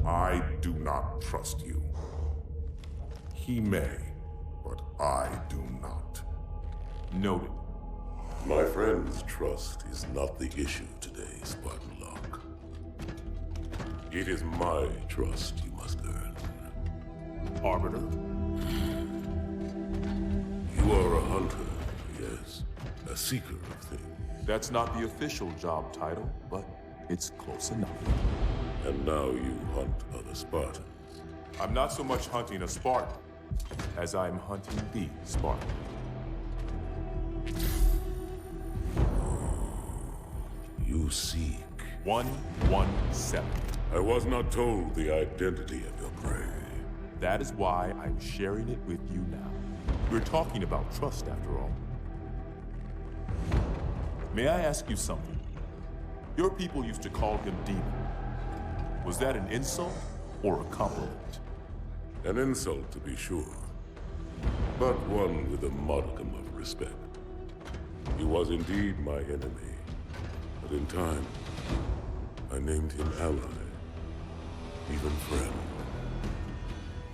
I do not trust you. He may, but I do not. Noted. My friend's trust is not the issue today, Spartan Locke. It is my trust you must earn. Arbiter? You are a hunter, yes. A seeker of things. That's not the official job title, but it's close enough. And now you hunt other Spartans. I'm not so much hunting a Spartan, as I'm hunting the Spartan. You seek. 117. I was not told the identity of your prey. That is why I'm sharing it with you now. We're talking about trust, after all. May I ask you something? Your people used to call him Demon. Was that an insult or a compliment? An insult, to be sure, but one with a modicum of respect. He was indeed my enemy, but in time, I named him ally, even friend.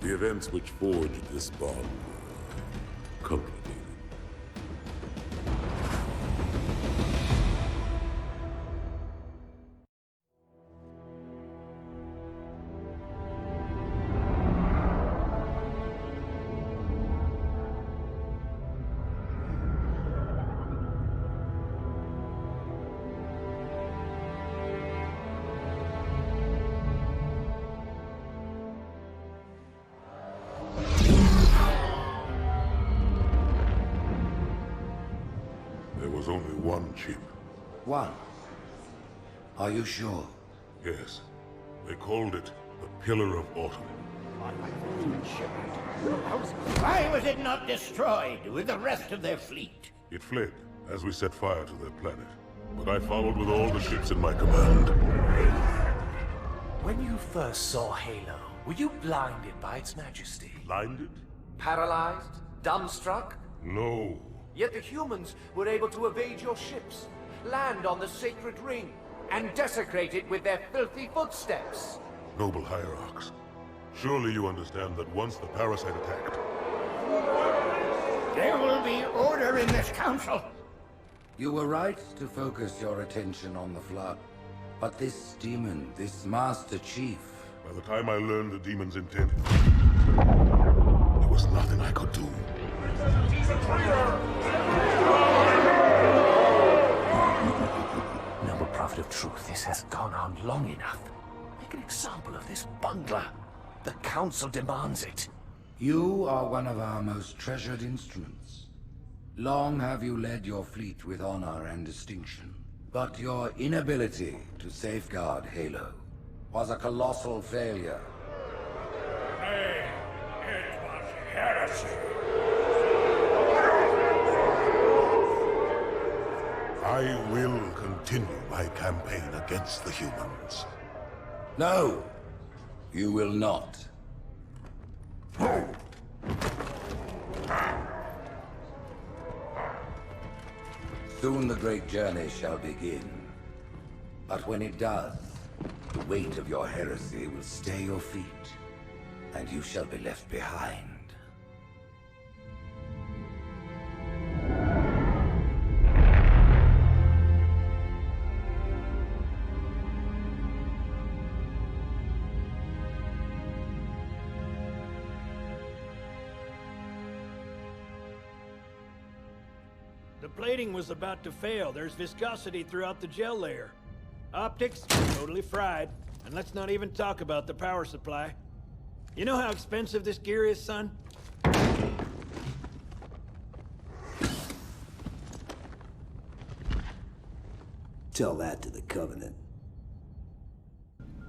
The events which forged this bond were complicated. There was only one chip. One? Are you sure? Yes. They called it the Pillar of Autumn. Why was it not destroyed with the rest of their fleet? It fled as we set fire to their planet. But I followed with all the ships in my command. When you first saw Halo, were you blinded by its majesty? Blinded? Paralyzed? Dumbstruck? No. Yet the humans were able to evade your ships, land on the sacred ring, and desecrate it with their filthy footsteps. Noble Hierarchs, surely you understand that once the parasite attacked... There will be order in this council. You were right to focus your attention on the Flood. But this demon, this Master Chief... By the time I learned the demon's intent, there was nothing I could do. Noble Prophet of Truth, this has gone on long enough. Make an example of this bungler. The Council demands it. You are one of our most treasured instruments. Long have you led your fleet with honor and distinction. But your inability to safeguard Halo was a colossal failure. Hey, it was heresy. I will continue my campaign against the humans. No, you will not. Soon the great journey shall begin. But when it does, the weight of your heresy will stay your feet, and you shall be left behind. The plating was about to fail. There's viscosity throughout the gel layer. Optics, totally fried. And let's not even talk about the power supply. You know how expensive this gear is, son? Tell that to the Covenant.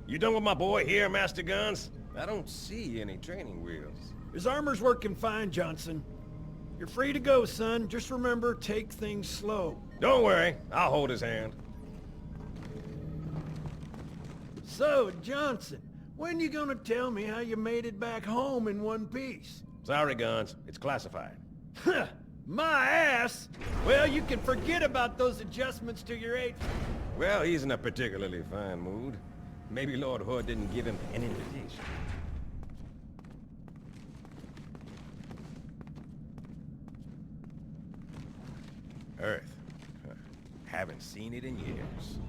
You done with my boy here, Master Guns? I don't see any training wheels. His armor's working fine, Johnson. You're free to go, son. Just remember, take things slow. Don't worry, I'll hold his hand. So, Johnson, when you gonna tell me how you made it back home in one piece? Sorry, Guns. It's classified. Huh! My ass? Well, you can forget about those adjustments to your age. Well, he's in a particularly fine mood. Maybe Lord Hood didn't give him an invitation. Earth. Huh. Haven't seen it in years.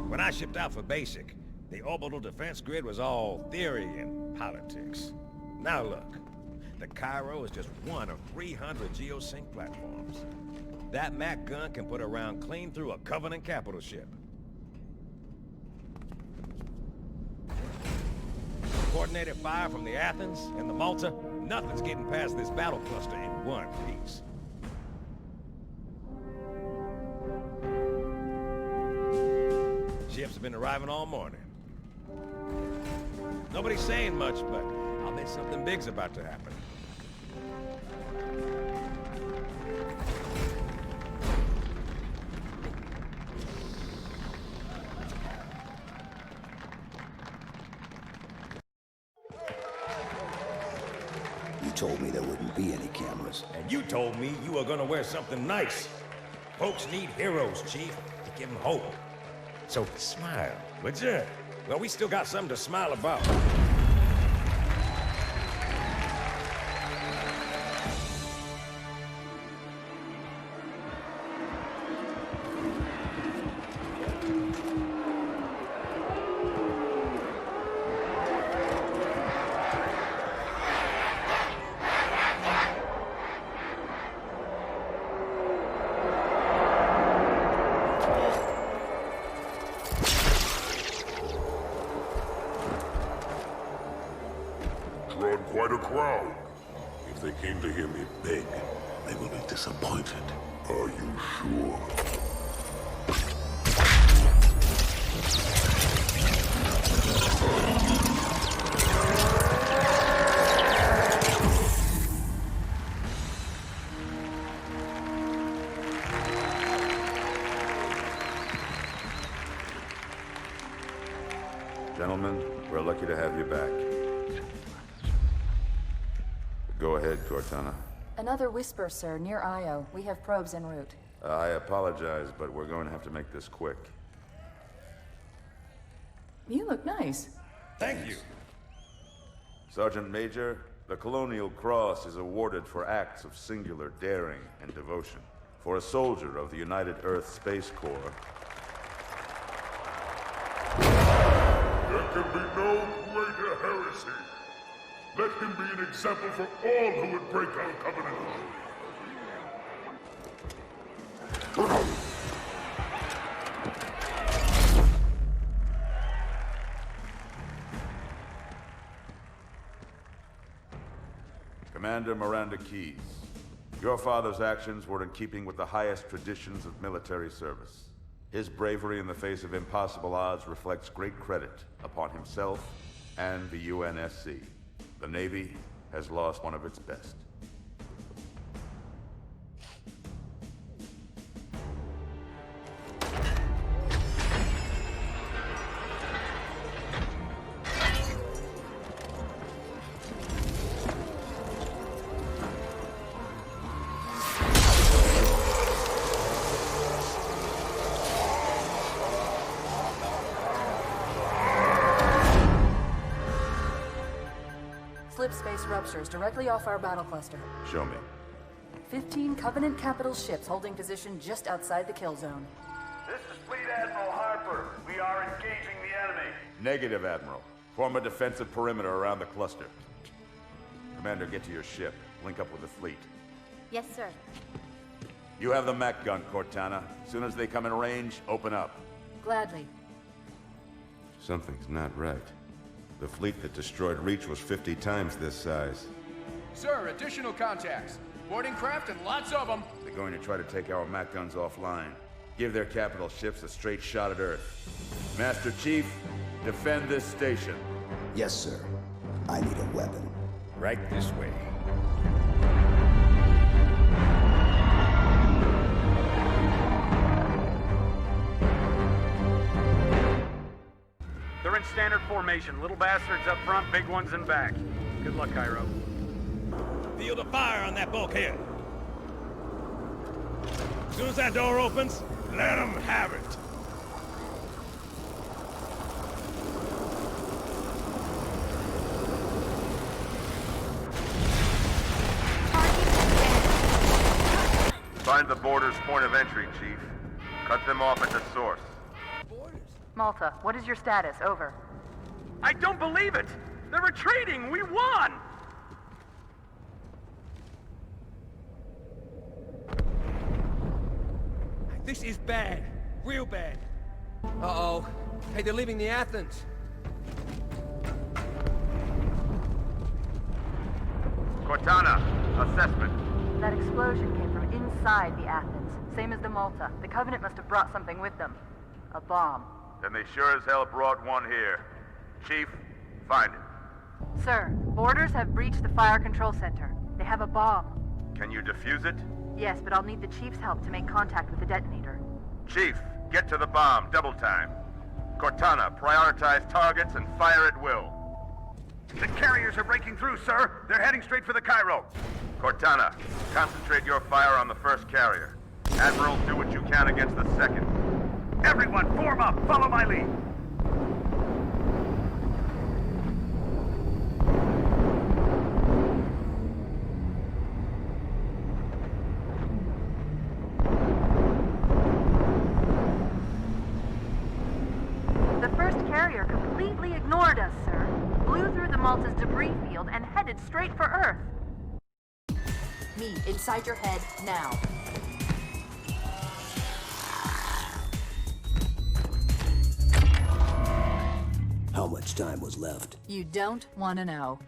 When I shipped out for basic, the orbital defense grid was all theory and politics. Now look, the Cairo is just one of 300 geosync platforms. That Mac gun can put a round clean through a Covenant capital ship. Coordinated fire from the Athens and the Malta, nothing's getting past this battle cluster in one piece. Ships have been arriving all morning. Nobody's saying much, but I'll bet something big's about to happen. You told me there wouldn't be any cameras. And you told me you were gonna wear something nice. Folks need heroes, Chief, to give them hope. So smile, would you? Well, we still got something to smile about. Drawn quite a crowd. If they came to hear me beg, they will be disappointed. Are you sure? Gentlemen, we're lucky to have you back. Go ahead, Cortana. Another whisper, sir, near Io. We have probes en route. I apologize, but we're going to have to make this quick. You look nice. Thank you. Sergeant Major, the Colonial Cross is awarded for acts of singular daring and devotion. For a soldier of the United Earth Space Corps. There can be no greater heresy. Let him be an example for all who would break our covenant. Commander Miranda Keyes, your father's actions were in keeping with the highest traditions of military service. His bravery in the face of impossible odds reflects great credit upon himself and the UNSC. The Navy has lost one of its best. Slip space ruptures directly off our battle cluster. Show me. 15 Covenant capital ships holding position just outside the kill zone. This is Fleet Admiral Harper. We are engaging the enemy. Negative, Admiral. Form a defensive perimeter around the cluster. Commander, get to your ship. Link up with the fleet. Yes, sir. You have the Mac gun, Cortana. As soon as they come in range, open up. Gladly. Something's not right. The fleet that destroyed Reach was 50 times this size. Sir, additional contacts. Boarding craft and lots of them. They're going to try to take our Mac guns offline. Give their capital ships a straight shot at Earth. Master Chief, defend this station. Yes, sir. I need a weapon. Right this way. They're in standard formation. Little bastards up front, big ones in back. Good luck, Cairo. Field of fire on that bulkhead. As soon as that door opens, let them have it. Find the border's point of entry, Chief. Cut them off at the source. Malta, what is your status? Over. I don't believe it! They're retreating! We won! This is bad. Real bad. Uh-oh. Hey, they're leaving the Athens. Cortana, assessment. That explosion came from inside the Athens, same as the Malta. The Covenant must have brought something with them. A bomb. Then they sure as hell brought one here. Chief, find it. Sir, Borders have breached the fire control center. They have a bomb. Can you defuse it? Yes, but I'll need the Chief's help to make contact with the detonator. Chief, get to the bomb, double time. Cortana, prioritize targets and fire at will. The carriers are breaking through, sir. They're heading straight for the Cairo. Cortana, concentrate your fire on the first carrier. Admiral, do what you can against the second. Everyone, form up! Follow my lead! The first carrier completely ignored us, sir. Blew through the Malta's debris field and headed straight for Earth. Me, inside your head, now. How much time was left? You don't want to know.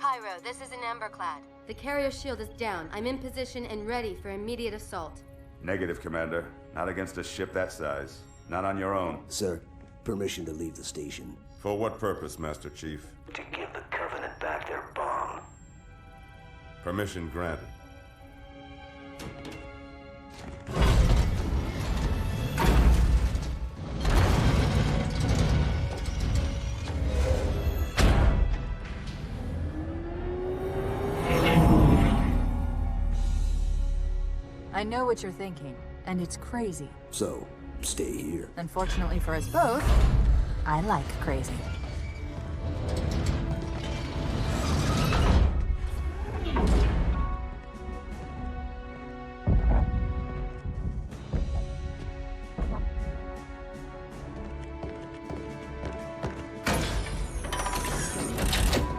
Cairo, this is an Emberclad. The carrier shield is down. I'm in position and ready for immediate assault. Negative, Commander. Not against a ship that size. Not on your own. Sir, permission to leave the station. For what purpose, Master Chief? To give the Covenant back their bomb. Permission granted. I know what you're thinking, and it's crazy. So, stay here. Unfortunately for us both, I like crazy.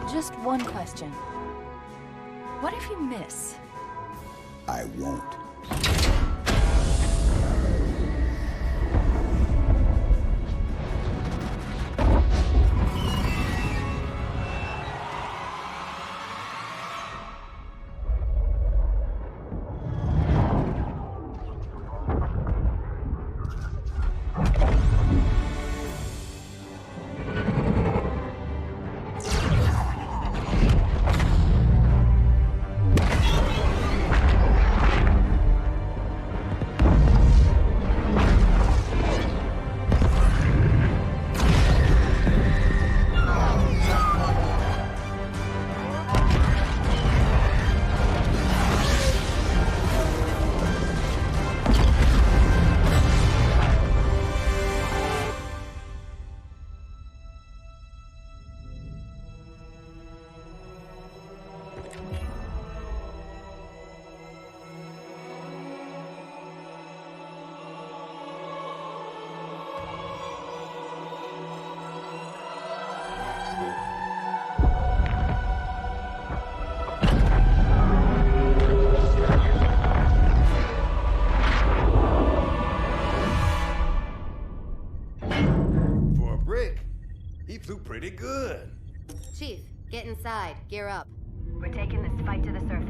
Just one question. What if you miss? I won't. Flew pretty good. Chief, get inside. Gear up. We're taking this fight to the surface.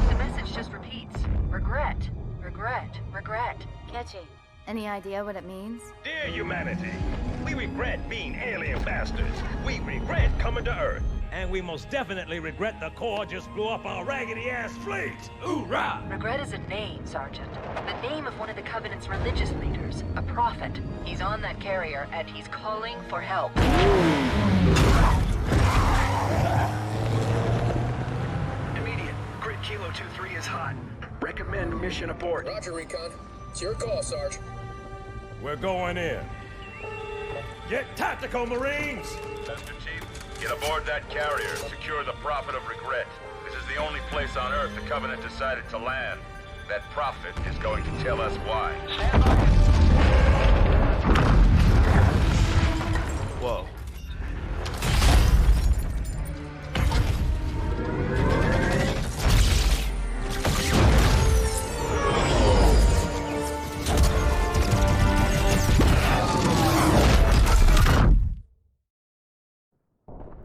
The message just repeats. Regret. Regret. Regret. Catchy. Any idea what it means? Dear humanity, we regret being alien bastards. We regret coming to Earth. And we most definitely regret the Corps just blew up our raggedy-ass fleet! Hoorah! Regret is a name, Sergeant. The name of one of the Covenant's religious leaders, a prophet. He's on that carrier, and he's calling for help. Immediate. Grid Kilo 2-3 is hot. Recommend mission abort. Roger, Recon. It's your call, Sarge. We're going in. Get tactical, Marines! Chester Chief, get aboard that carrier. Secure the Prophet of Regret. This is the only place on Earth the Covenant decided to land. That Prophet is going to tell us why. Whoa.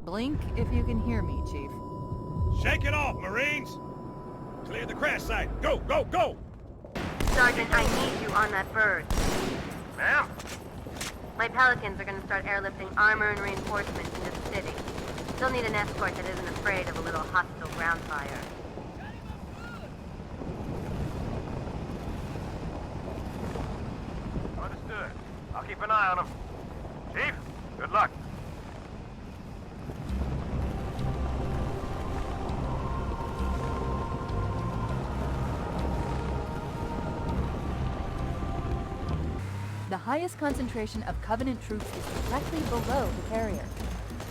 Blink if you can hear me, Chief. Shake it off, Marines! Clear the crash site. Go, go, go! Sergeant, I need you on that bird. Ma'am? My Pelicans are gonna start airlifting armor and reinforcements into the city. They'll need an escort that isn't afraid of a little hostile ground fire. Understood. I'll keep an eye on him. Chief, good luck. The highest concentration of Covenant troops is directly below the carrier.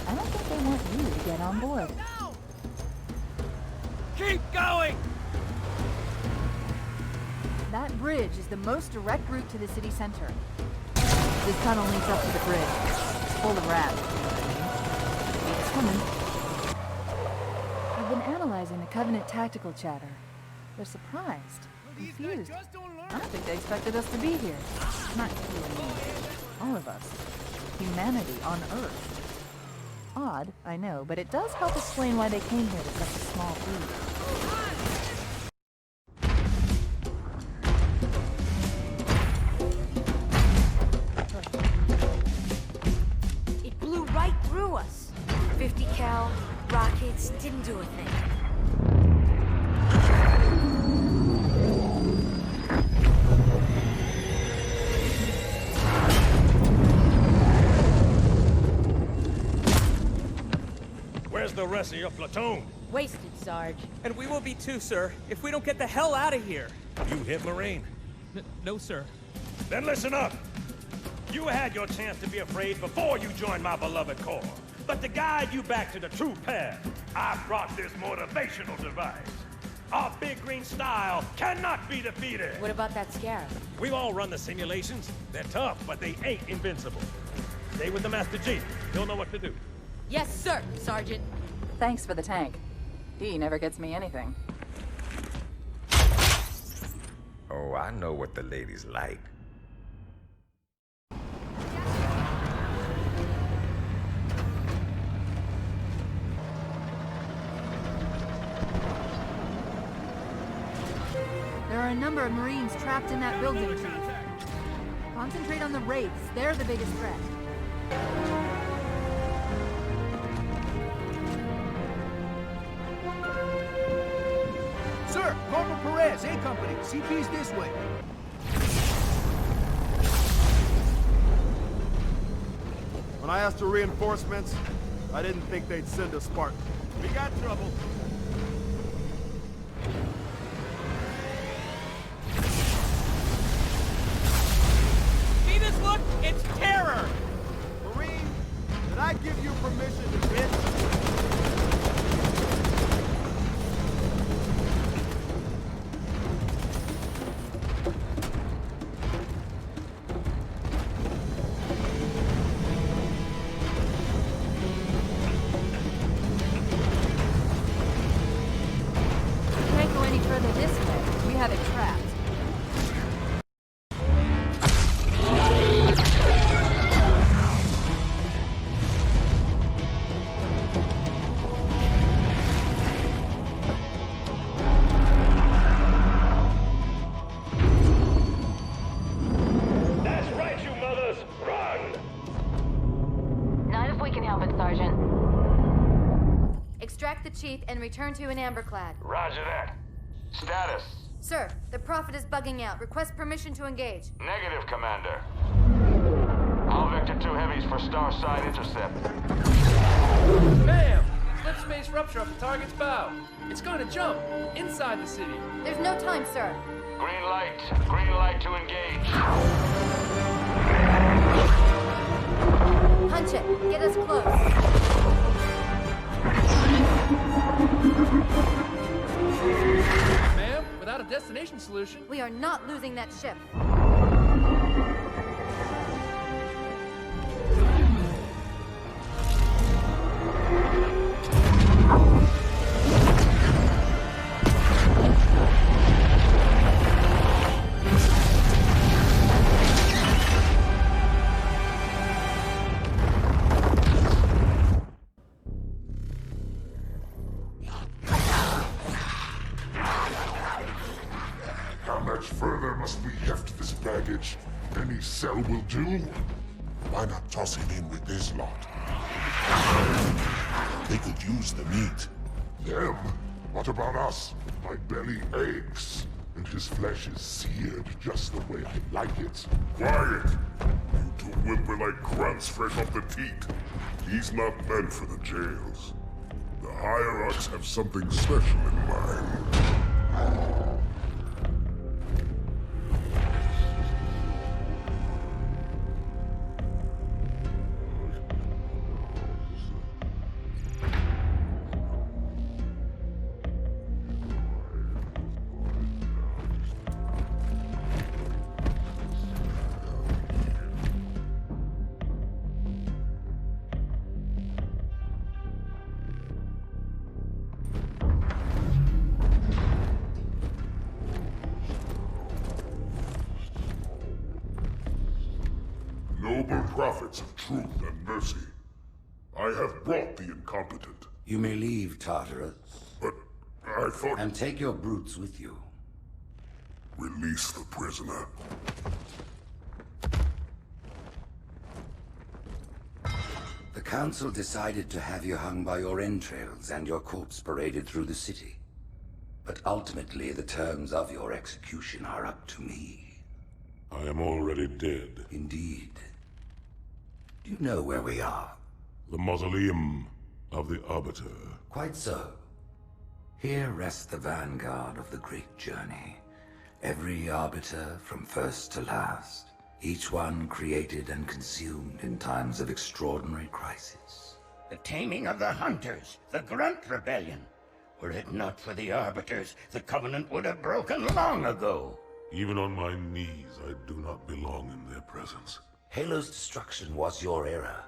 I don't think they want you to get on board. Keep going! That bridge is the most direct route to the city center. This tunnel leads up to the bridge. It's full of rats. It's coming. I've been analyzing the Covenant tactical chatter. They're surprised, confused. I don't think they expected us to be here. Not you and me. All of us. Humanity on Earth. Odd, I know, but it does help explain why they came here with such a small fleet. It blew right through us. 50 cal, rockets, didn't do a thing. Where's the rest of your platoon? Wasted, Sarge. And we will be too, sir, if we don't get the hell out of here. You hit Marine? No, sir. Then listen up. You had your chance to be afraid before you joined my beloved Corps. But to guide you back to the true path, I brought this motivational device. Our big green style cannot be defeated. What about that Scarab? We've all run the simulations. They're tough, but they ain't invincible. Stay with the Master Chief. He'll know what to do. Yes, sir, Sergeant. Thanks for the tank. He never gets me anything. Oh, I know what the ladies like. There are a number of Marines trapped in that building, Chief. Concentrate on the Wraiths. They're the biggest threat. Sir, Corporal Perez, A Company. CP's this way. When I asked for reinforcements, I didn't think they'd send a Spartan. We got trouble. See this look? It's terror! Marine, did I give you permission to hit? Extract the chief and return to an Amberclad. Roger that. Status. Sir, the Prophet is bugging out. Request permission to engage. Negative, Commander. All Vector 2 heavies for Starside intercept. Bam! Slip space rupture off the target's bow. It's going to jump inside the city. There's no time, sir. Green light. Green light to engage. Punch it. Get us close. Ma'am, without a destination solution... We are not losing that ship. Further must we heft this baggage? Any cell will do? Why not toss him in with this lot? They could use the meat. Them? What about us? My belly aches, and his flesh is seared just the way I like it. Quiet! You two whimper like grunts fresh off the teat. He's not meant for the jails. The hierarchs have something special in mind. Noble prophets of truth and mercy, I have brought the incompetent. You may leave, Tartarus. But I thought... And take your brutes with you. Release the prisoner. The Council decided to have you hung by your entrails and your corpse paraded through the city. But ultimately, the terms of your execution are up to me. I am already dead. Indeed. Do you know where we are? The mausoleum of the Arbiter. Quite so. Here rests the vanguard of the great journey. Every Arbiter from first to last. Each one created and consumed in times of extraordinary crisis. The taming of the Hunters, the Grunt Rebellion. Were it not for the Arbiters, the Covenant would have broken long ago. Even on my knees, I do not belong in their presence. Halo's destruction was your error,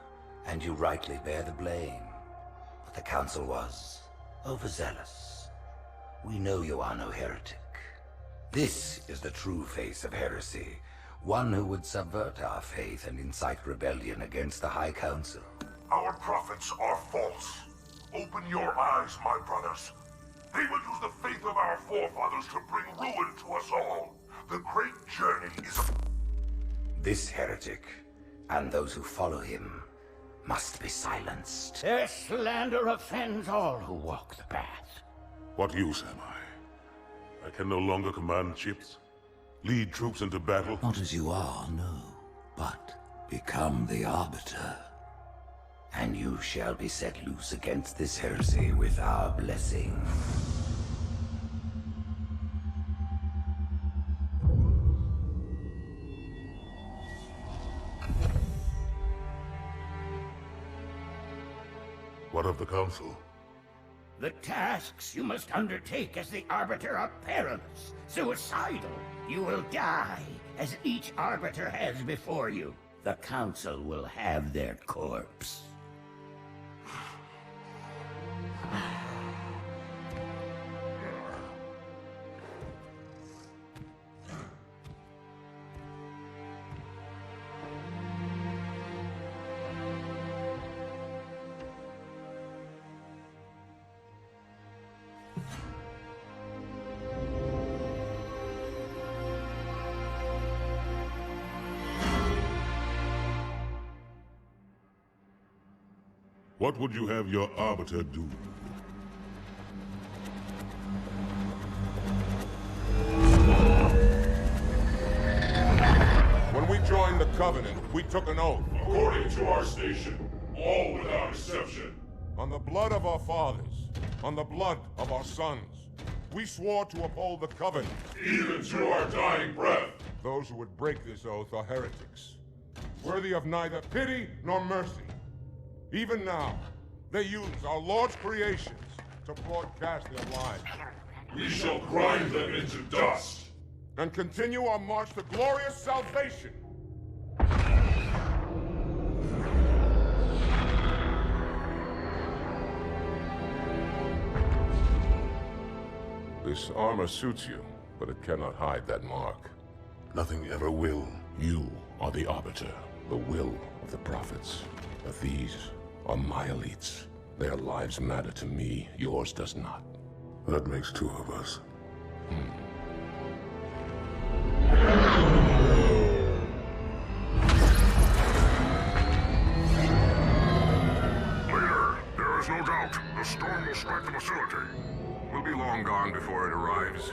and you rightly bear the blame. But the Council was overzealous. We know you are no heretic. This is the true face of heresy, one who would subvert our faith and incite rebellion against the High Council. Our prophets are false. Open your eyes, my brothers. They will use the faith of our forefathers to bring ruin to us all. The great journey is a... This heretic, and those who follow him, must be silenced. Their slander offends all who walk the path. What use am I? I can no longer command ships, lead troops into battle. Not as you are, no, but become the Arbiter. And you shall be set loose against this heresy with our blessing. What of the Council? The tasks you must undertake as the Arbiter are perilous, suicidal. You will die, as each Arbiter has before you. The Council will have their corpse. What would you have your Arbiter do? Covenant, we took an oath. According to our station, all without exception. On the blood of our fathers, on the blood of our sons, we swore to uphold the Covenant. Even to our dying breath. Those who would break this oath are heretics, worthy of neither pity nor mercy. Even now, they use our Lord's creations to broadcast their lies. We shall grind them into dust. And continue our march to glorious salvation. This armor suits you, but it cannot hide that mark. Nothing ever will. You are the Arbiter, the will of the Prophets. But these are my elites. Their lives matter to me, yours does not. That makes two of us. Leader, there is no doubt. The storm will strike the facility. We'll be long gone before it arrives.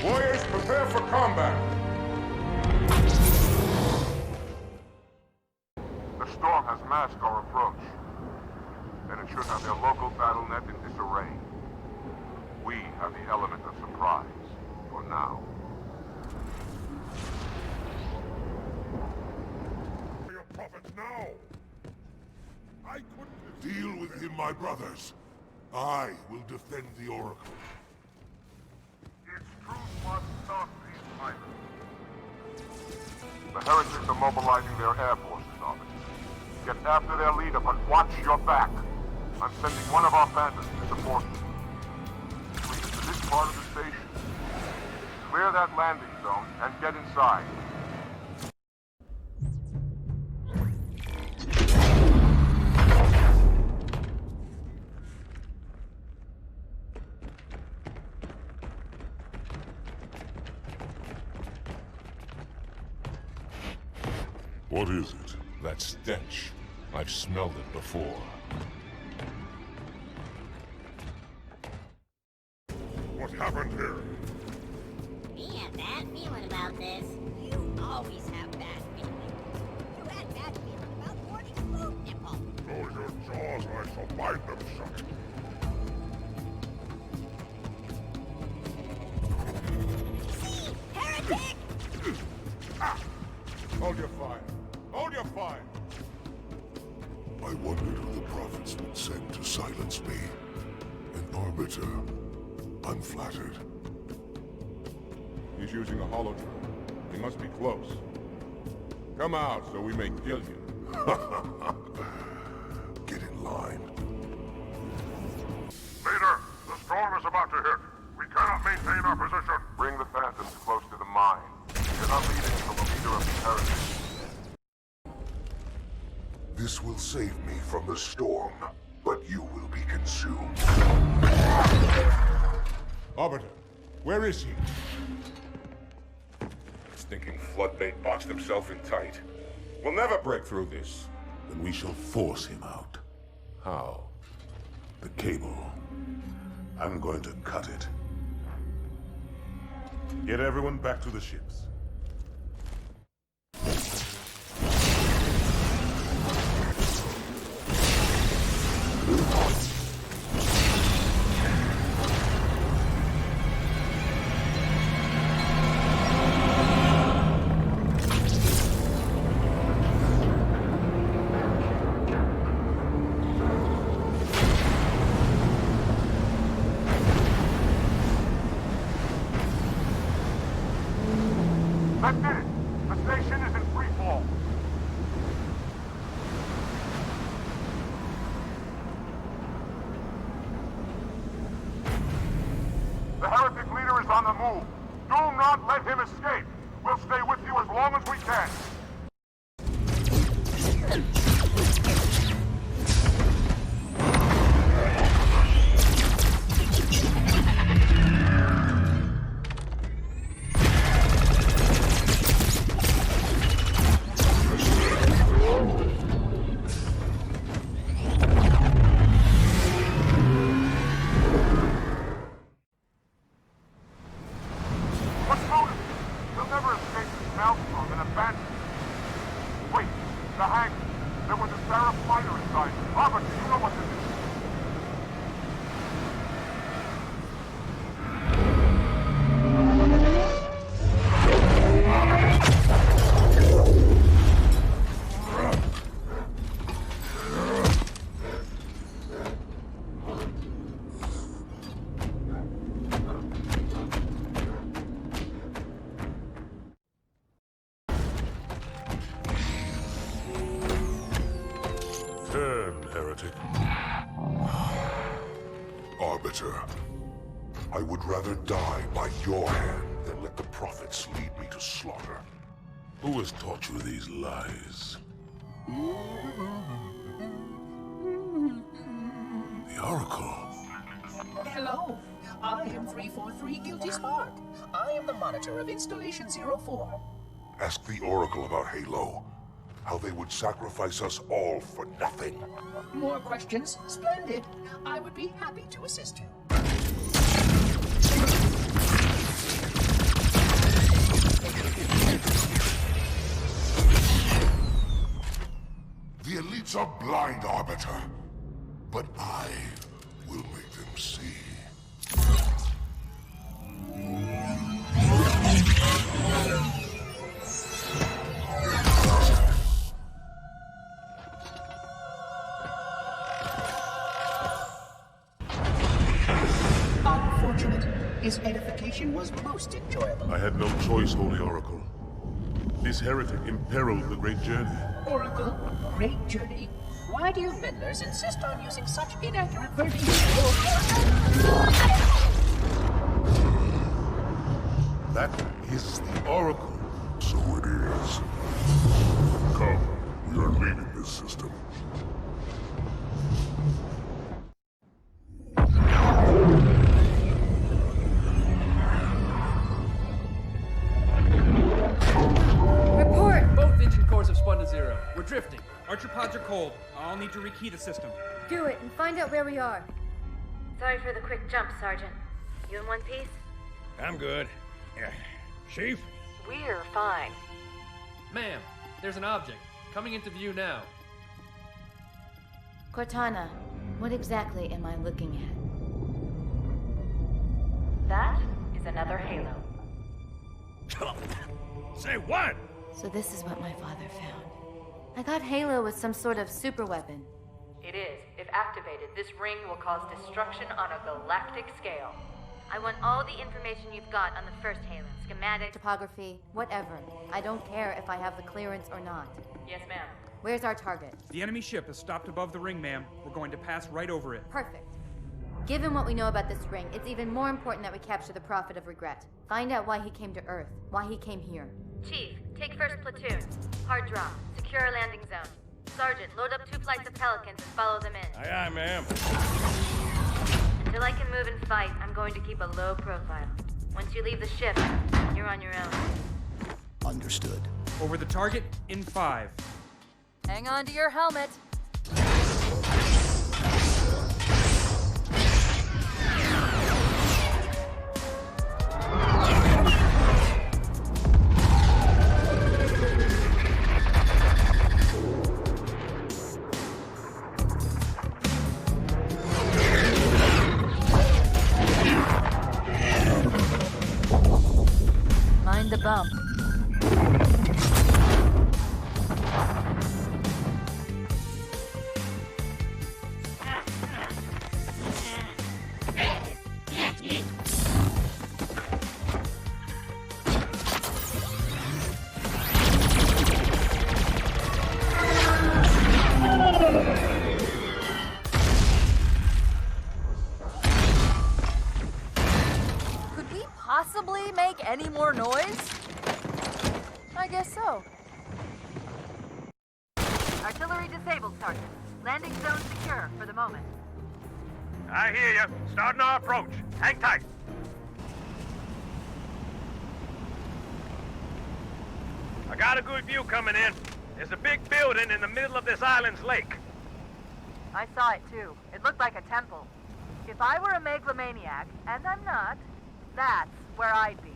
Warriors, prepare for combat! The storm has masked our approach. Then it should have their local battle net in disarray. We have the element of surprise, for now. Your prophet now! I couldn't deal with him, my brothers. I will defend the Oracle. Its truth must not be silent. The heretics are mobilizing their air forces on it. Get after their leader, but watch your back. I'm sending one of our phantoms to support you. Lead to this part of the station. Clear that landing zone and get inside. What is it? That stench. I've smelled it before. What happened here? Me have bad feeling about this. You always have bad feeling. You had bad feeling about warning food nipple. Close your jaws or I shall bind them shut. See? Heretic! Hold your fire. Hold your fire! I wondered who the prophets would send to silence me. An arbiter. Unflattered. He's using a holodrake. He must be close. Come out so we may kill you. Get in line. Leader, the storm is about to hit. We cannot maintain our position. Bring the phantoms close to the mine. You're not leading from the leader of the heretics. This will save me from the storm, but you will be consumed. Arbiter, where is he? Stinking floodbait boxed himself in tight. We'll never break through this. Then we shall force him out. How? The cable. I'm going to cut it. Get everyone back to the ships. That's it! The station is in free fall. The heretic leader is on the move. Do not let him escape. We'll stay with you as long as we can. Arbiter. I would rather die by your hand than let the prophets lead me to slaughter. Who has taught you these lies? The Oracle. Hello, I am 343 Guilty Spark. I am the monitor of Installation 04. Ask the Oracle about Halo. How they would sacrifice us all for nothing. More questions? Splendid. I would be happy to assist you. The elites are blind, Arbiter. But I will make them see. Unfortunate. His edification was most enjoyable. I had no choice, Holy Oracle. This heretic imperiled the Great Journey. Oracle, great journey. Why do you meddlers insist on using such inaccurate verbiage? That is the Oracle. So it is. Come, we are leaving this system. Report! Both engine cores have spun to zero. We're drifting. Archer pods are cold. I'll need to rekey the system. Do it and find out where we are. Sorry for the quick jump, Sergeant. You in one piece? I'm good. Chief? We're fine. Ma'am, there's an object coming into view now. Cortana, what exactly am I looking at? That is another Halo. Say what? So this is what my father found. I thought Halo was some sort of super weapon. It is. If activated, this ring will cause destruction on a galactic scale. I want all the information you've got on the first Halo. Schematic, topography, whatever. I don't care if I have the clearance or not. Yes, ma'am. Where's our target? The enemy ship is stopped above the ring, ma'am. We're going to pass right over it. Perfect. Given what we know about this ring, it's even more important that we capture the Prophet of Regret. Find out why he came to Earth, why he came here. Chief, take first platoon. Hard drop. Secure a landing zone. Sergeant, load up 2 flights of Pelicans and follow them in. Aye, aye, ma'am. Until I can move and fight, I'm going to keep a low profile. Once you leave the ship, you're on your own. Understood. Over the target in 5. Hang on to your helmet. Mind the bump. Could we possibly make any more noise? I guess so. Artillery disabled, Sergeant. Landing zone secure for the moment. I hear you. Starting our approach. Hang tight. I got a good view coming in. There's a big building in the middle of this island's lake. I saw it too. It looked like a temple. If I were a megalomaniac, and I'm not, that's where I'd be.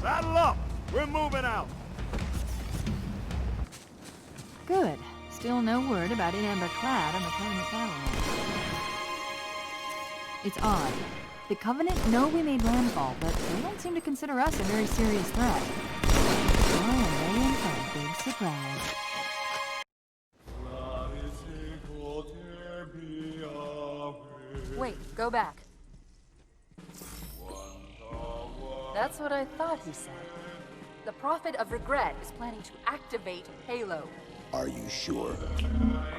Saddle up! We're moving out! Good. Still no word about an Amber Clad on the Covenant battlement. It's odd. The Covenant know we made landfall, but they don't seem to consider us a very serious threat. So I'm ready for a big surprise. Wait, go back. That's what I thought he said. the Prophet of Regret is planning to activate Halo. Are you sure?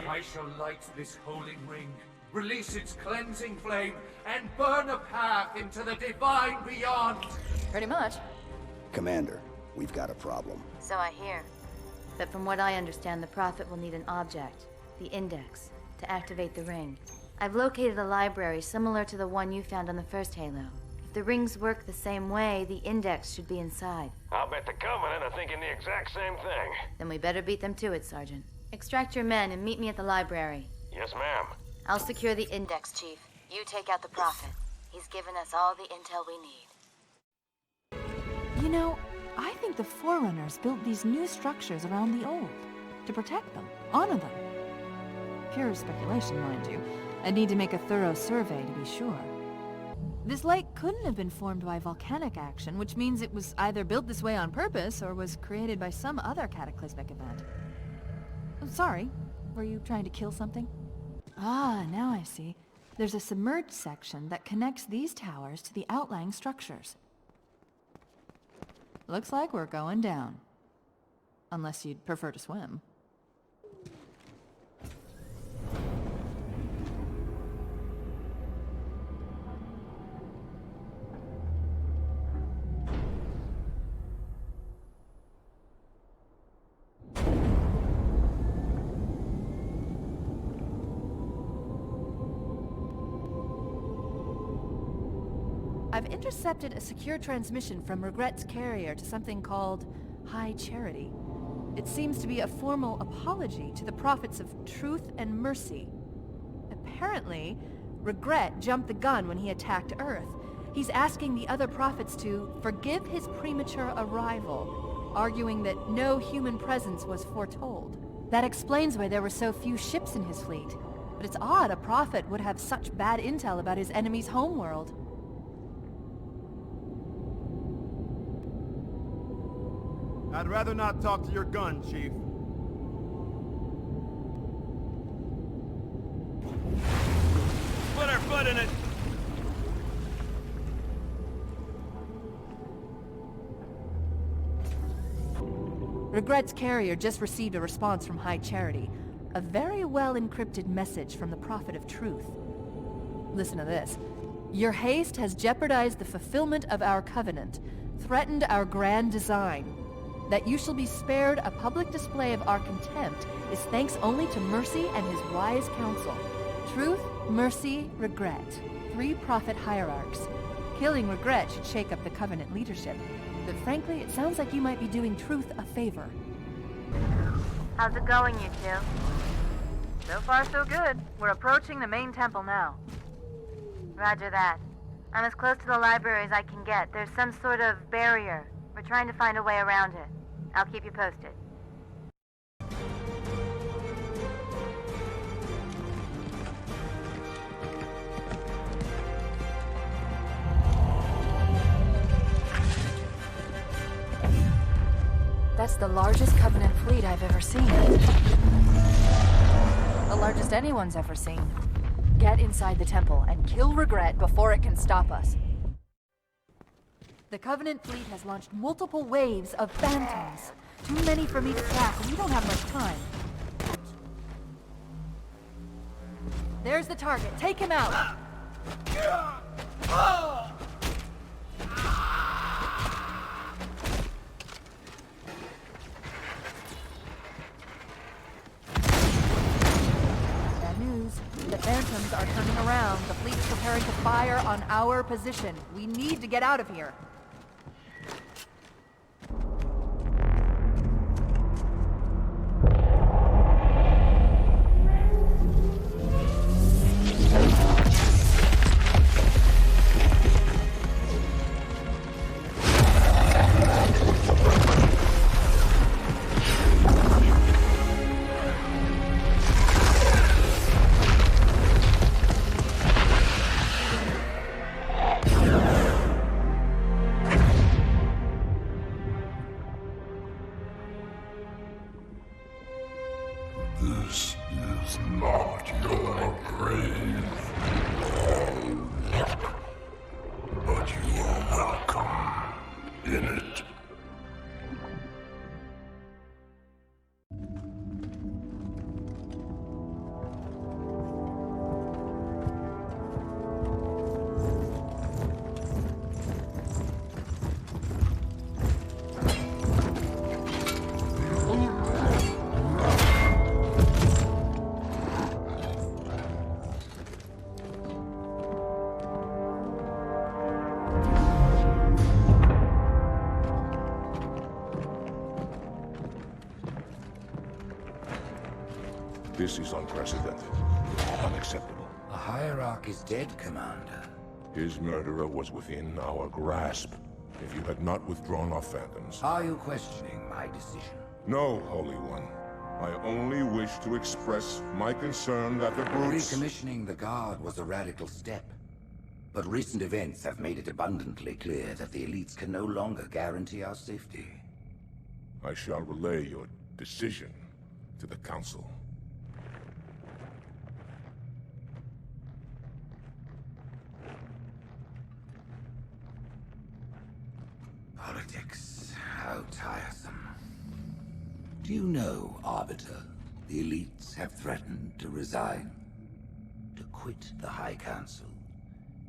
I shall light this holy ring, release its cleansing flame, and burn a path into the divine beyond. Pretty much. Commander, we've got a problem. So I hear. But from what I understand, the Prophet will need an object, the Index, to activate the ring. I've located a library similar to the one you found on the first Halo. If the rings work the same way, the Index should be inside. I'll bet the Covenant are thinking the exact same thing. Then we better beat them to it, Sergeant. Extract your men and meet me at the library. Yes, ma'am. I'll secure the Index, Chief. You take out the Prophet. He's given us all the intel we need. You know, I think the Forerunners built these new structures around the old. To protect them, honor them. Pure speculation, mind you. I'd need to make a thorough survey to be sure. This lake couldn't have been formed by volcanic action, which means it was either built this way on purpose or was created by some other cataclysmic event. Oh, sorry, were you trying to kill something? Ah, now I see. There's a submerged section that connects these towers to the outlying structures. Looks like we're going down. Unless you'd prefer to swim. I've intercepted a secure transmission from Regret's carrier to something called High Charity. It seems to be a formal apology to the prophets of truth and mercy. Apparently, Regret jumped the gun when he attacked Earth. He's asking the other prophets to forgive his premature arrival, arguing that no human presence was foretold. That explains why there were so few ships in his fleet. But it's odd a prophet would have such bad intel about his enemy's homeworld. I'd rather not talk to your gun, Chief. Put our foot in it! Regret's carrier just received a response from High Charity. A very well-encrypted message from the Prophet of Truth. Listen to this. Your haste has jeopardized the fulfillment of our covenant, threatened our grand design. That you shall be spared a public display of our contempt is thanks only to Mercy and his wise counsel. Truth, Mercy, Regret. 3 prophet hierarchs. Killing Regret should shake up the Covenant leadership. But frankly, it sounds like you might be doing Truth a favor. How's it going, you two? So far, so good. We're approaching the main temple now. Roger that. I'm as close to the library as I can get. There's some sort of barrier. We're trying to find a way around it. I'll keep you posted. That's the largest Covenant fleet I've ever seen. The largest anyone's ever seen. Get inside the temple and kill Regret before it can stop us. The Covenant fleet has launched multiple waves of phantoms. Too many for me to track, and we don't have much time. There's the target. Take him out! Bad news. The Phantoms are turning around. The fleet is preparing to fire on our position. We need to get out of here. This is not your grave, but you are welcome in it. This is unprecedented. Unacceptable. A hierarch is dead, Commander. His murderer was within our grasp. If you had not withdrawn our phantoms... Are you questioning my decision? No, Holy One. I only wish to express my concern that the brutes... Recommissioning the Guard was a radical step. But recent events have made it abundantly clear that the elites can no longer guarantee our safety. I shall relay your decision to the Council. Politics, how tiresome. Do you know, Arbiter, the elites have threatened to resign, to quit the High Council,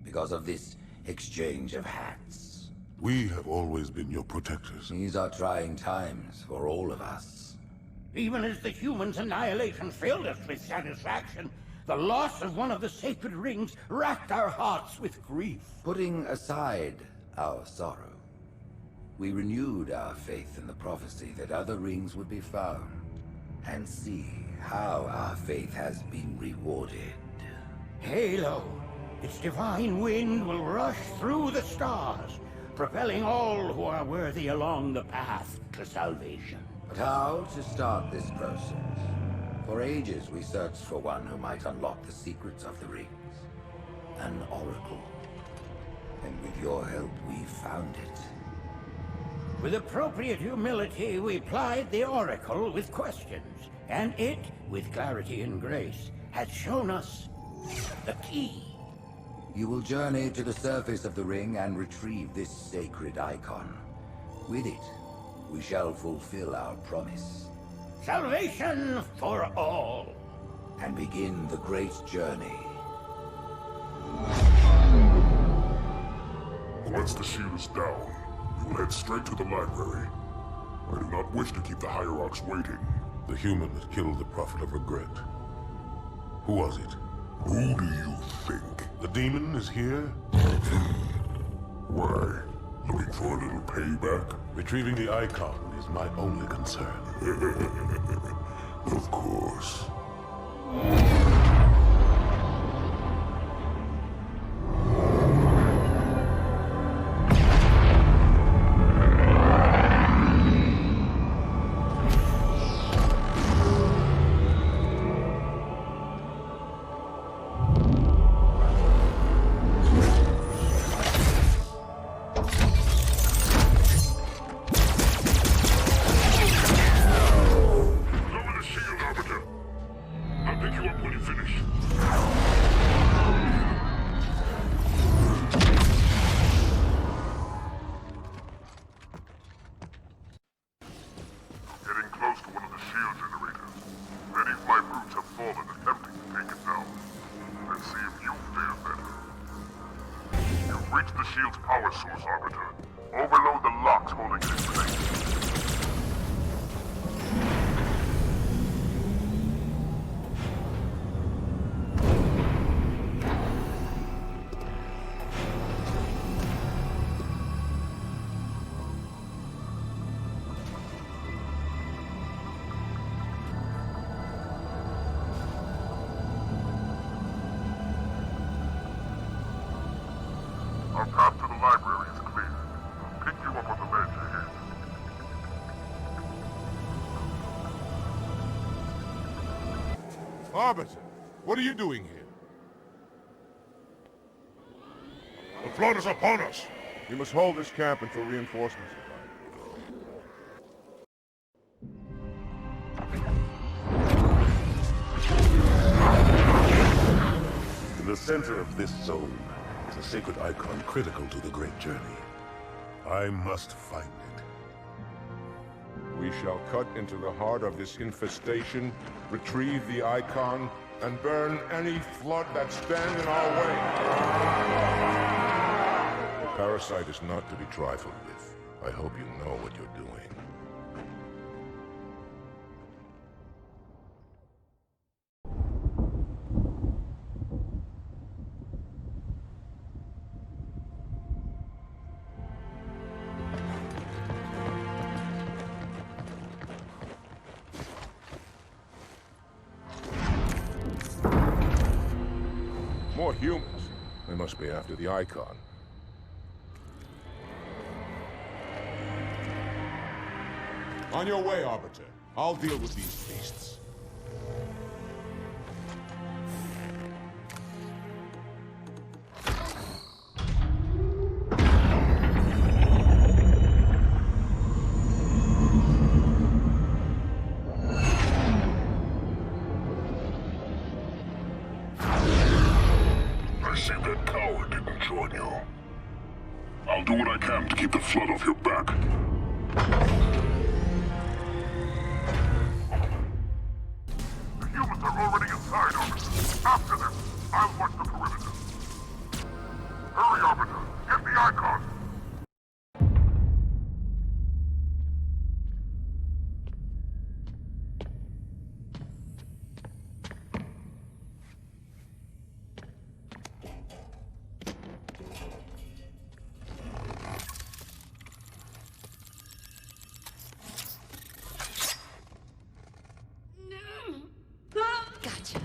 because of this exchange of hats? We have always been your protectors. These are trying times for all of us. Even as the humans' annihilation filled us with satisfaction, the loss of one of the sacred rings racked our hearts with grief. Putting aside our sorrow, we renewed our faith in the prophecy that other rings would be found, and see how our faith has been rewarded. Halo, its divine wind will rush through the stars, propelling all who are worthy along the path to salvation. But how to start this process? For ages we searched for one who might unlock the secrets of the rings. An oracle. And with your help, we found it. With appropriate humility, we plied the Oracle with questions, and it, with clarity and grace, has shown us the key. You will journey to the surface of the ring and retrieve this sacred icon. With it, we shall fulfill our promise. Salvation for all. And begin the great journey. Once the shield is down, we will head straight to the library. I do not wish to keep the Hierarchs waiting. The human that killed the Prophet of Regret. Who was it? Who do you think? The demon is here? Why? Looking for a little payback? Retrieving the icon is my only concern. Of course. Our path to the library is clear. I'll pick you up on the ledge ahead. Arbiter, what are you doing here? The flood is upon us! We must hold this camp until reinforcements arrive. In the center of this zone is a sacred icon critical to the great journey. I must find it. We shall cut into the heart of this infestation, retrieve the icon, and burn any flood that stand in our way. The parasite is not to be trifled with. I hope you know what you're doing. more humans. They must be after the Icon. On your way, Arbiter. I'll deal with these beasts. I see that coward didn't join you. I'll do what I can to keep the flood off your back. The humans are already inside, Arbiter. After them, I'll watch the perimeter. Hurry, Arbiter. Get the Icon. Gotcha.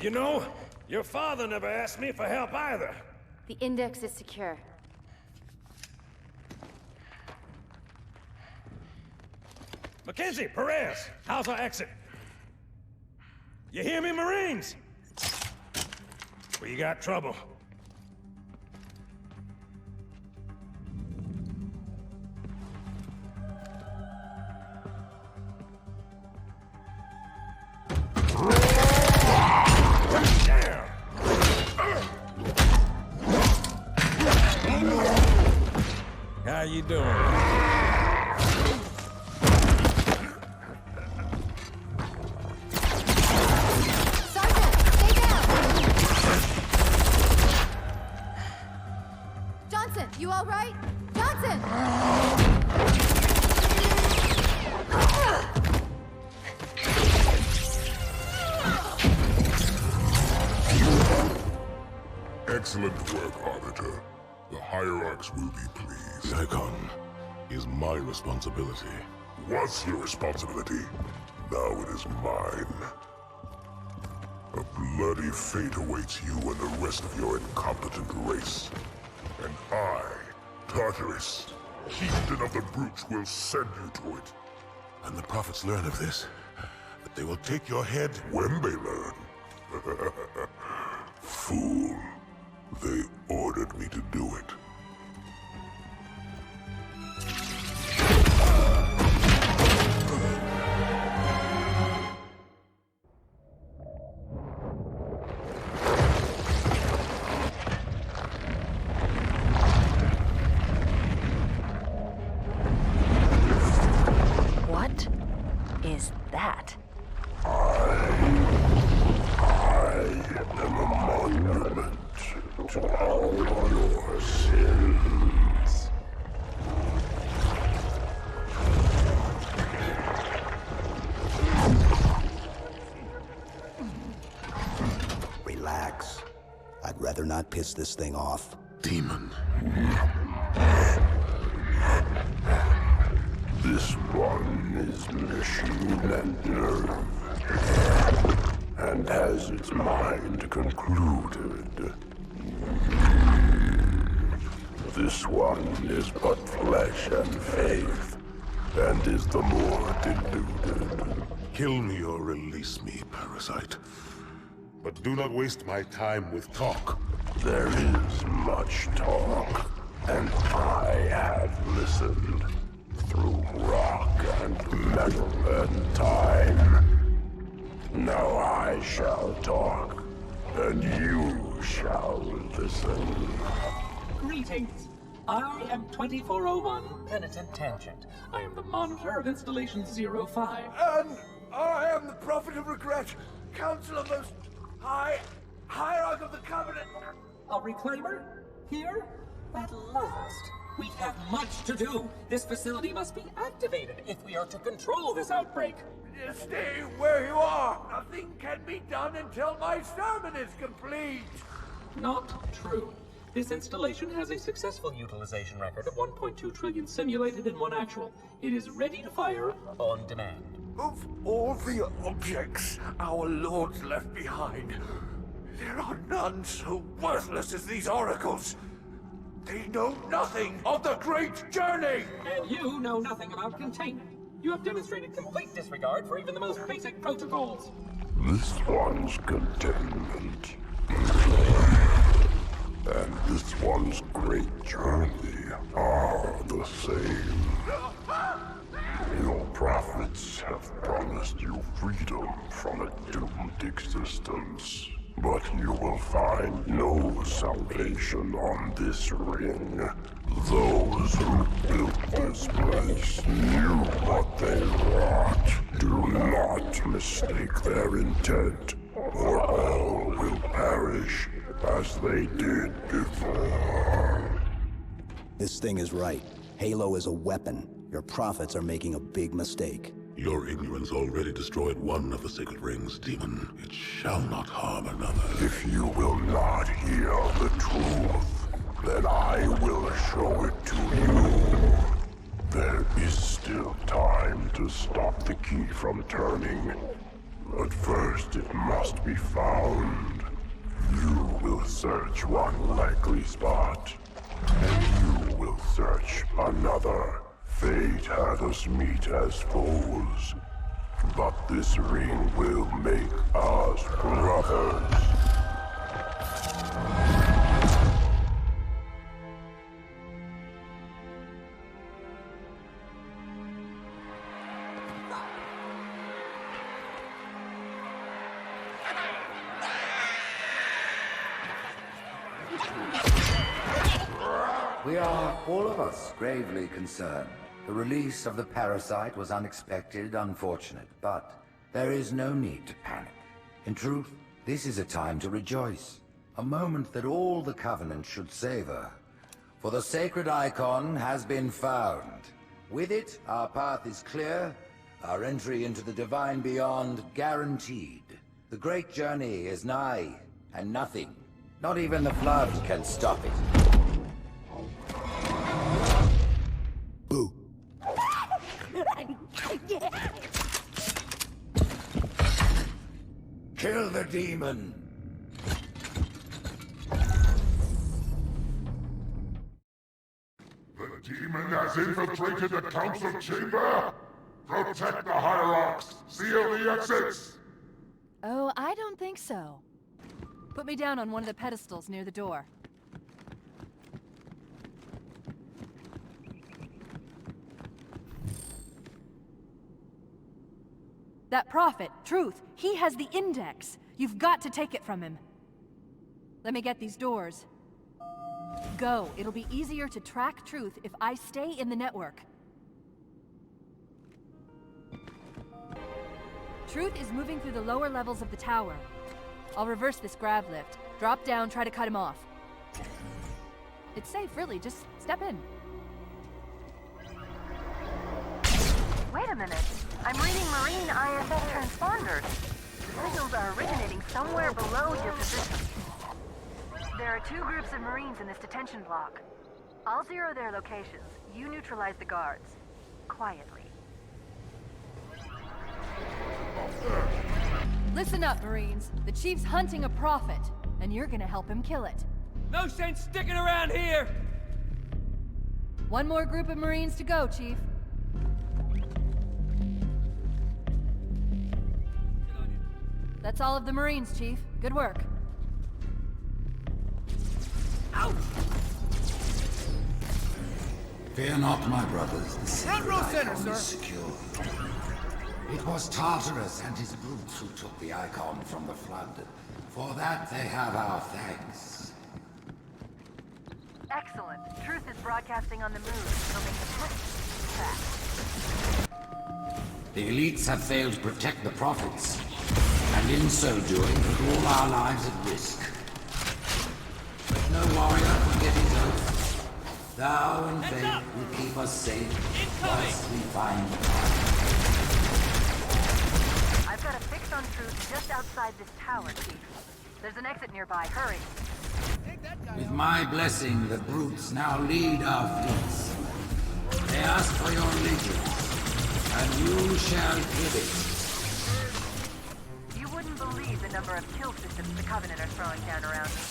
You know, your father never asked me for help either. The index is secure. Mackenzie, Perez, how's our exit? You hear me, Marines? We got trouble. How you doing? Sergeant, stay down! Johnson, you all right? Johnson! Excellent work, Arbiter. The Hierarchs will be pleased. The Icon is my responsibility. Was your responsibility. Now it is mine. A bloody fate awaits you and the rest of your incompetent race. And I, Tartarus, chieftain of the Brutes, will send you to it. And the prophets learn of this, that they will take your head when they learn. Fool. They ordered me to do it. What is that? I am a monument to all your sins. Relax. I'd rather not piss this thing off. Demon. This one is machine and nerve, and has its mind concluded. This one is but flesh and faith, and is the more deluded. Kill me or release me, parasite. But do not waste my time with talk. There is much talk, and I have listened through rock and metal and time. Now I shall talk, and you shall listen. Greetings. I am 2401 Penitent Tangent. I am the monitor of Installation 05. And I am the Prophet of Regret, Council of Most High, Hierarch of the Covenant. A reclaimer? Here? At last. We have much to do. This facility must be activated if we are to control this outbreak. Stay where you are. Nothing can be done until my sermon is complete. Not true. This installation has a successful utilization record of 1.2 trillion simulated and 1 actual. It is ready to fire on demand. Of all the objects our lords left behind, there are none so worthless as these oracles. They know nothing of the great journey! And you know nothing about containment. You have demonstrated complete disregard for even the most basic protocols. This one's containment. And this one's great journey are the same. Your prophets have promised you freedom from a doomed existence. But you will find no salvation on this ring. Those who built this place knew what they wrought. Do not mistake their intent, or all will perish as they did before. This thing is right. Halo is a weapon. Your prophets are making a big mistake. Your ignorance already destroyed one of the sacred rings, demon. It shall not harm another. If you will not hear the truth, then I will show it to you. There is still time to stop the key from turning. But first it must be found. You will search one likely spot, and you will search another. Fate had us meet as foes, but this ring will make us brothers. We are, all of us, gravely concerned. The release of the parasite was unexpected, unfortunate, but there is no need to panic. In truth, this is a time to rejoice. A moment that all the Covenant should savor. For the sacred icon has been found. With it, our path is clear, our entry into the divine beyond guaranteed. The great journey is nigh, and nothing, not even the flood, can stop it. Boo. Kill the demon! The demon has infiltrated the council chamber! Protect the hierarchs! Seal the exits! Oh, I don't think so. Put me down on one of the pedestals near the door. That prophet, Truth, he has the Index. You've got to take it from him. Let me get these doors. Go. It'll be easier to track Truth if I stay in the network. Truth is moving through the lower levels of the tower. I'll reverse this grav lift. Drop down, try to cut him off. It's safe, really. Just step in. Wait a minute. I'm reading Marine ISS transponders. The signals are originating somewhere below your position. There are 2 groups of Marines in this detention block. I'll zero their locations. You neutralize the guards. Quietly. Listen up, Marines. The Chief's hunting a prophet, and you're gonna help him kill it. No sense sticking around here! One more group of Marines to go, Chief. That's all of the Marines, Chief. Good work. Ouch! Fear not, my brothers. The Front row center, icon sir. is secure. It was Tartarus and his brutes who took the icon from the Flood. For that, they have our thanks. Excellent. Truth is broadcasting on the move. He'll make the fast. The elites have failed to protect the prophets, and in so doing, put all our lives at risk. But no warrior will get his oath. Thou and faith will keep us safe whilst we find the path. I've got a fix on Truth just outside this tower, Chief. There's an exit nearby. Hurry. With my blessing, the brutes now lead our fleets. They ask for your allegiance, and you shall give it. You wouldn't believe the number of kill systems the Covenant are throwing down around me.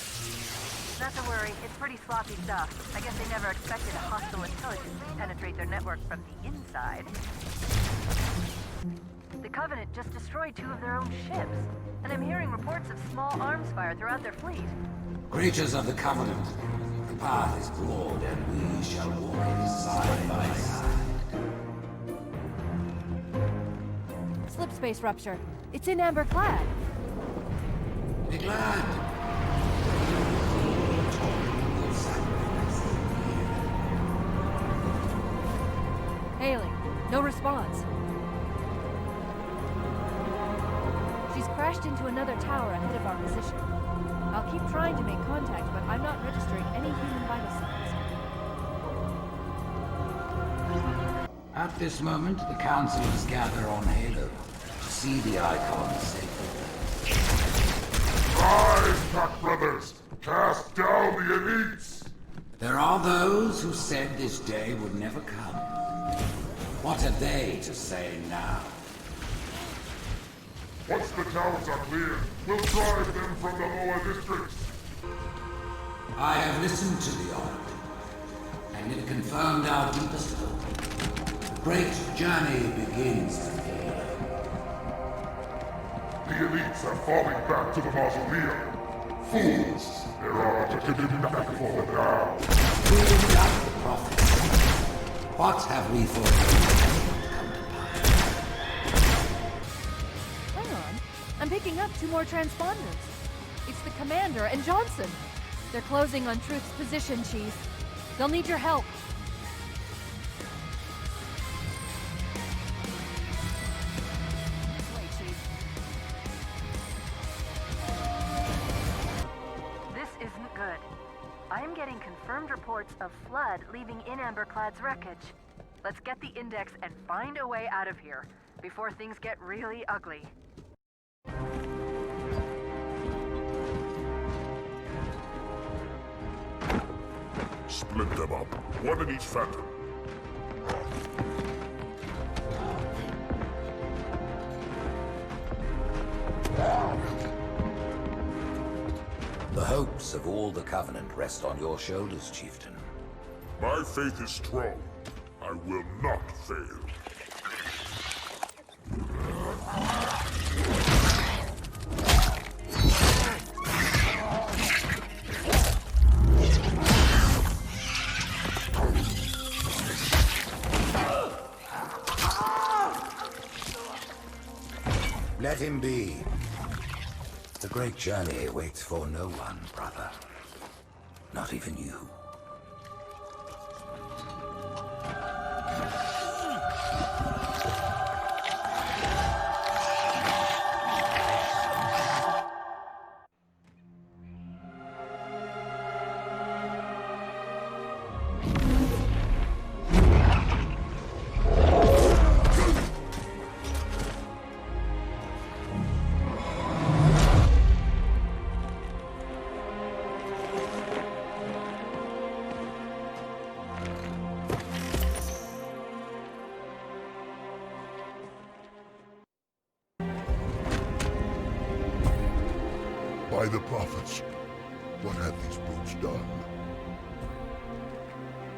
Not to worry, it's pretty sloppy stuff. I guess they never expected hostile intelligence to penetrate their network from the inside. The Covenant just destroyed 2 of their own ships, and I'm hearing reports of small arms fire throughout their fleet. Creatures of the Covenant, the path is broad, and we shall walk it side by side. Slip space rupture. It's in Amber Clad. Be glad. Hailing. No response. She's crashed into another tower ahead of our position. I'll keep trying to make contact, but I'm not registering any human vital signs. At this moment, the councilors gather on Halo to see the icon safely. Rise, Pack Brothers! Cast down the elites! There are those who said this day would never come. What are they to say now? Once the towers are cleared, we'll drive them from the lower districts. I have listened to the Oracle, and it confirmed our deepest hope. The great journey begins today. The elites are falling back to the mausoleum. Fools! There are to continue back for them now. We got the prophet. What have we forgotten? Hang on. I'm picking up 2 more transponders. It's the Commander and Johnson. They're closing on Truth's position, Chief. They'll need your help. Wait, Chief. This isn't good. I'm getting confirmed reports of flood leaving in Amberclad's wreckage. Let's get the index and find a way out of here before things get really ugly. Split them up, one in each phantom. The hopes of all the Covenant rest on your shoulders, Chieftain. My faith is strong. I will not fail. Let him be. The great journey waits for no one, brother. Not even you. By the prophets, what have these brutes done?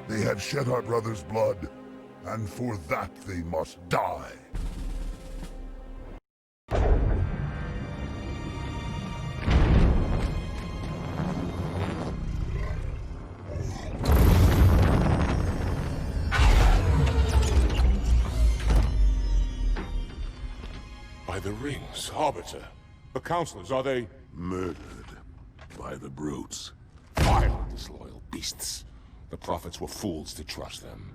They have shed our brother's blood, and for that they must die. By the rings, Arbiter. The Councilors, are they... Murdered by the brutes. Vile, disloyal beasts. The prophets were fools to trust them.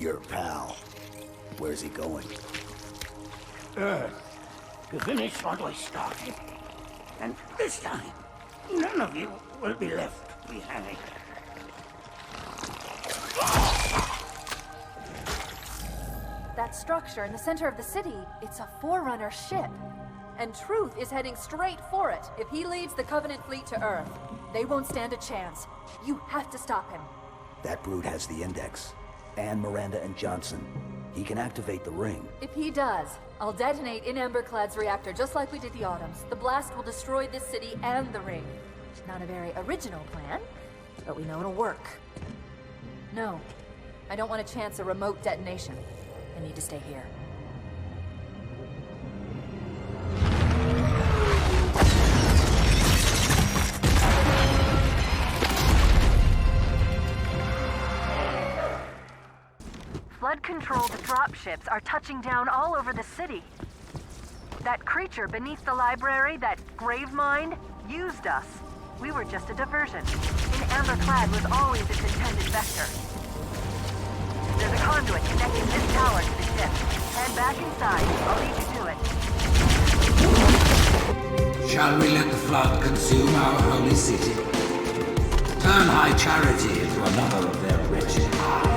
Your pal. Where's he going? Earth, to finish what I started. And this time, none of you will be left behind. That structure in the center of the city, it's a Forerunner ship. And Truth is heading straight for it. If he leads the Covenant fleet to Earth, they won't stand a chance. You have to stop him. That brute has the Index. And Miranda and Johnson. He can activate the ring. If he does, I'll detonate in Emberclad's reactor just like we did the Autumns. The blast will destroy this city and the ring. Not a very original plan, but we know it'll work. No, I don't want to chance a remote detonation. I need to stay here. Flood-controlled dropships are touching down all over the city. That creature beneath the library, that Gravemind, used us. We were just a diversion. And Emberclad was always its intended vector. There's a conduit connecting this tower to the ship. Head back inside. I'll lead you to it. Shall we let the flood consume our holy city? Turn High Charity into another of their wretched hives.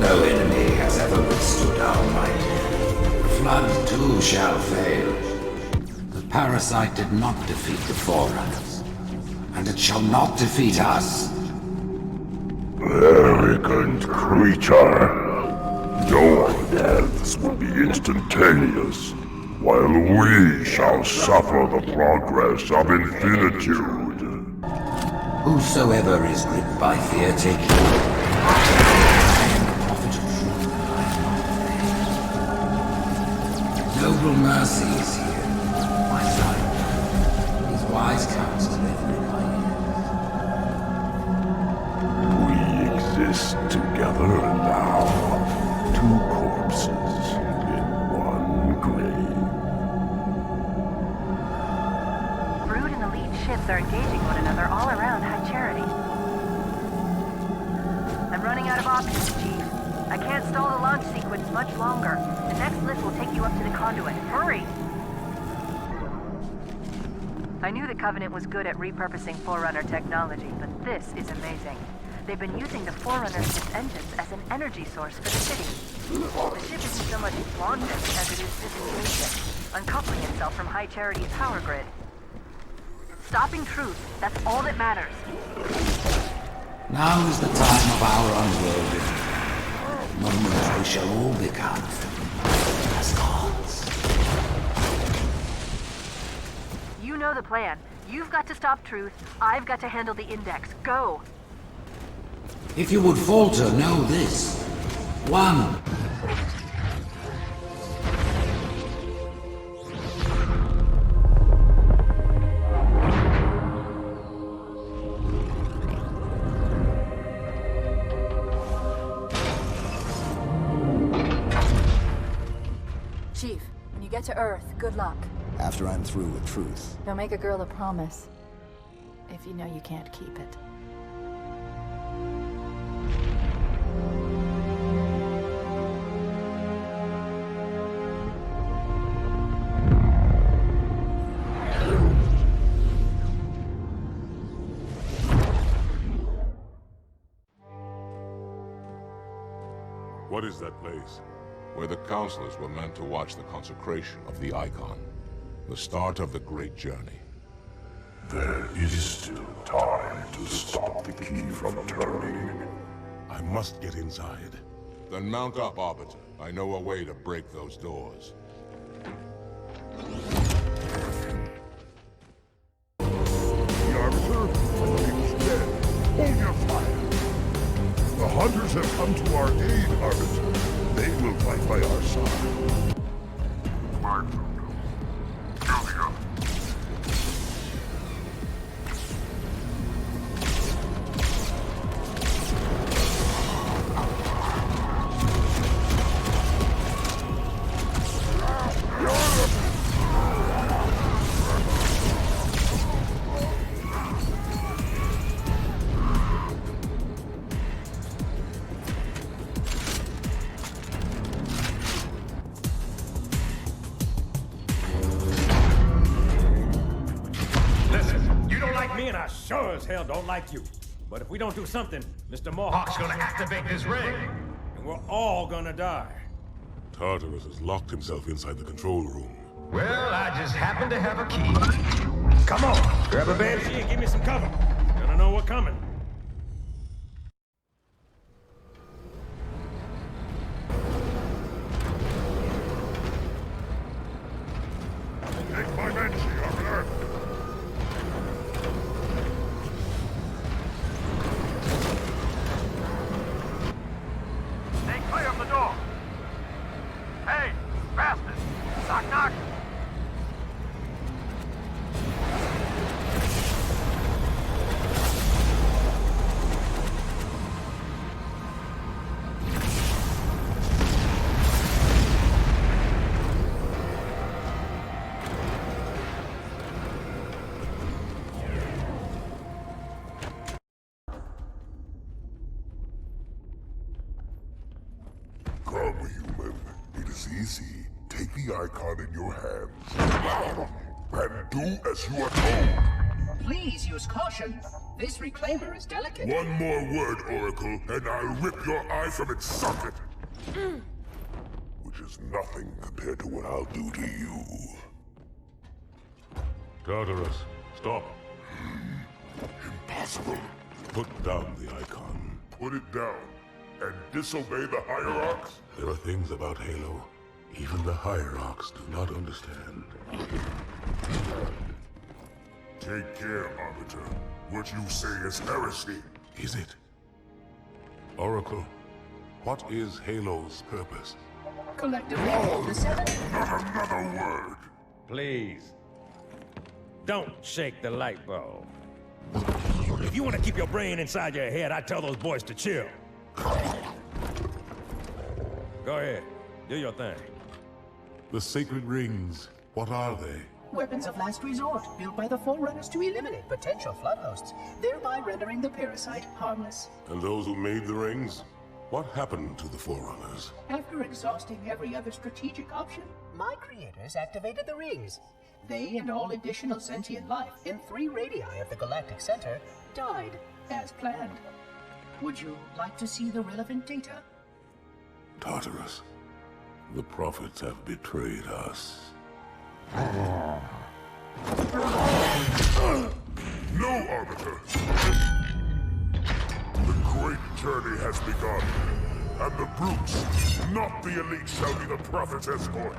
No enemy has ever withstood our might. The flood too shall fail. The parasite did not defeat the Forerunners, and it shall not defeat us. Arrogant creature. Your deaths will be instantaneous, while we shall suffer the progress of infinitude. Whosoever is gripped by fear, take heed. Noble mercy is here, my son. His wise counsel ever in my ears. We exist together now, two corpses in one grave. Brood and elite ships are engaging one another all around High Charity. I'm running out of options, Chief. I can't stall the launch sequence much longer. The next lift will take you up to the conduit. Hurry! I knew the Covenant was good at repurposing Forerunner technology, but this is amazing. They've been using the Forerunner ship's engines as an energy source for the city. The ship isn't so much launching as it is disengaging, uncoupling itself from High Charity's power grid. Stopping Truth, that's all that matters. Now is the time of our unworlding. Moment we shall all become as gods. You know the plan. You've got to stop Truth. I've got to handle the Index. Go! If you would falter, know this. One. Chief, when you get to Earth, good luck. After I'm through with Truth. Don't make a girl a promise if you know you can't keep it. What is that place? Where the counselors were meant to watch the consecration of the Icon. The start of the Great Journey. There is still time to stop the key from turning. I must get inside. Then mount up, Arbiter. I know a way to break those doors. The Arbiter? He's dead. Hold your fire. The Hunters have come to our aid, Arbiter. They will fight by our side. Listen, you don't like me, and I sure as hell don't like you. But if we don't do something, Mr. Mohawk's gonna activate this ring, and we're all gonna die. Tartarus has locked himself inside the control room. Well, I just happen to have a key. Come on, grab a banshee and give me some cover. Gonna know what's coming. Take my banshee, Arbiter. Stay clear of the door. Hey, bastard! Knock, knock! Come, human. It is easy. Take the icon in your hands and do as you are told. Please use caution. This reclaimer is delicate. One more word, Oracle, and I'll rip your eye from its socket. Which is nothing compared to what I'll do to you. Tartarus, stop. Impossible. Put down the icon. Put it down and disobey the Hierarchs? There are things about Halo even the Hierarchs do not understand. Take care, Arbiter. What you say is heresy. Is it? Oracle, what is Halo's purpose? Collectively, the seven... Not another word. Please. Don't shake the light bulb. If you want to keep your brain inside your head, I tell those boys to chill. Go ahead. Do your thing. The sacred rings, what are they? Weapons of last resort, built by the Forerunners to eliminate potential flood hosts, thereby rendering the parasite harmless. And those who made the rings? What happened to the Forerunners? After exhausting every other strategic option, my creators activated the rings. They and all additional sentient life in 3 radii of the Galactic Center died as planned. Would you like to see the relevant data? Tartarus, the prophets have betrayed us. No, Arbiter! The great journey has begun, and the brutes, not the elite, shall be the prophet's escort.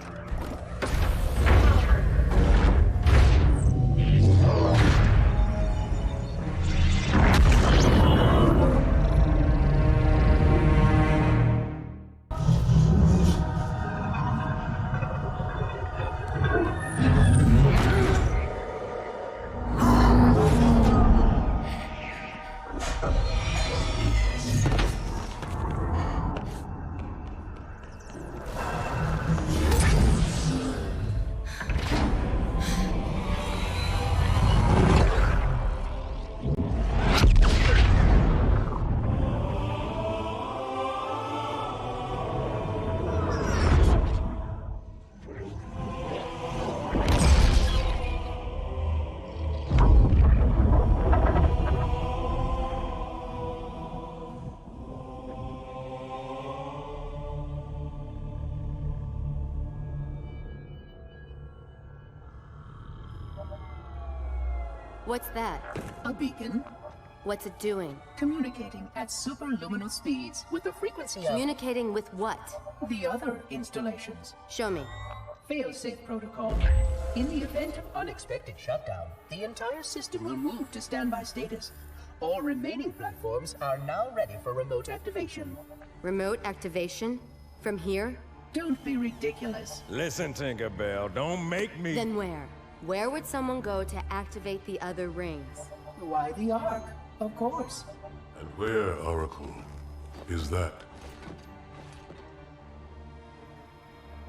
What's that? A beacon. What's it doing? Communicating at superluminal speeds with the frequency of... Communicating with what? The other installations. Show me. Fail-safe protocol. In the event of unexpected shutdown, the entire system will move to standby status. All remaining platforms are now ready for remote activation. Remote activation? From here? Don't be ridiculous. Listen, Tinkerbell, don't make me... Then where? Where would someone go to activate the other rings? Why the Ark? Of course. And where, Oracle, is that?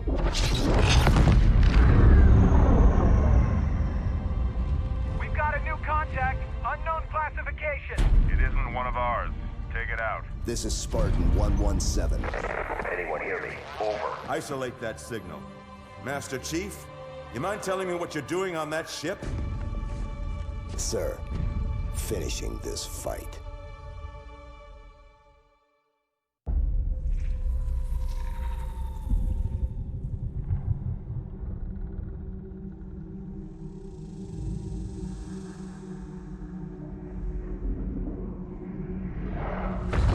We've got a new contact. Unknown classification. It isn't one of ours. Take it out. This is Spartan 117. Anyone hear me? Over. Isolate that signal. Master Chief, you mind telling me what you're doing on that ship? Sir, finishing this fight.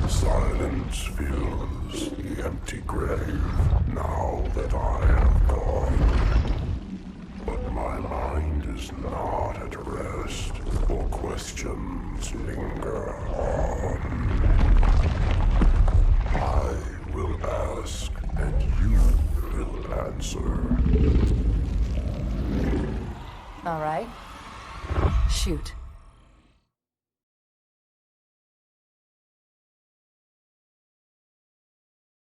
Silence fills the empty grave now that I have gone. But my mind is not at rest, for questions linger on. I will ask, and you will answer. All right. Shoot.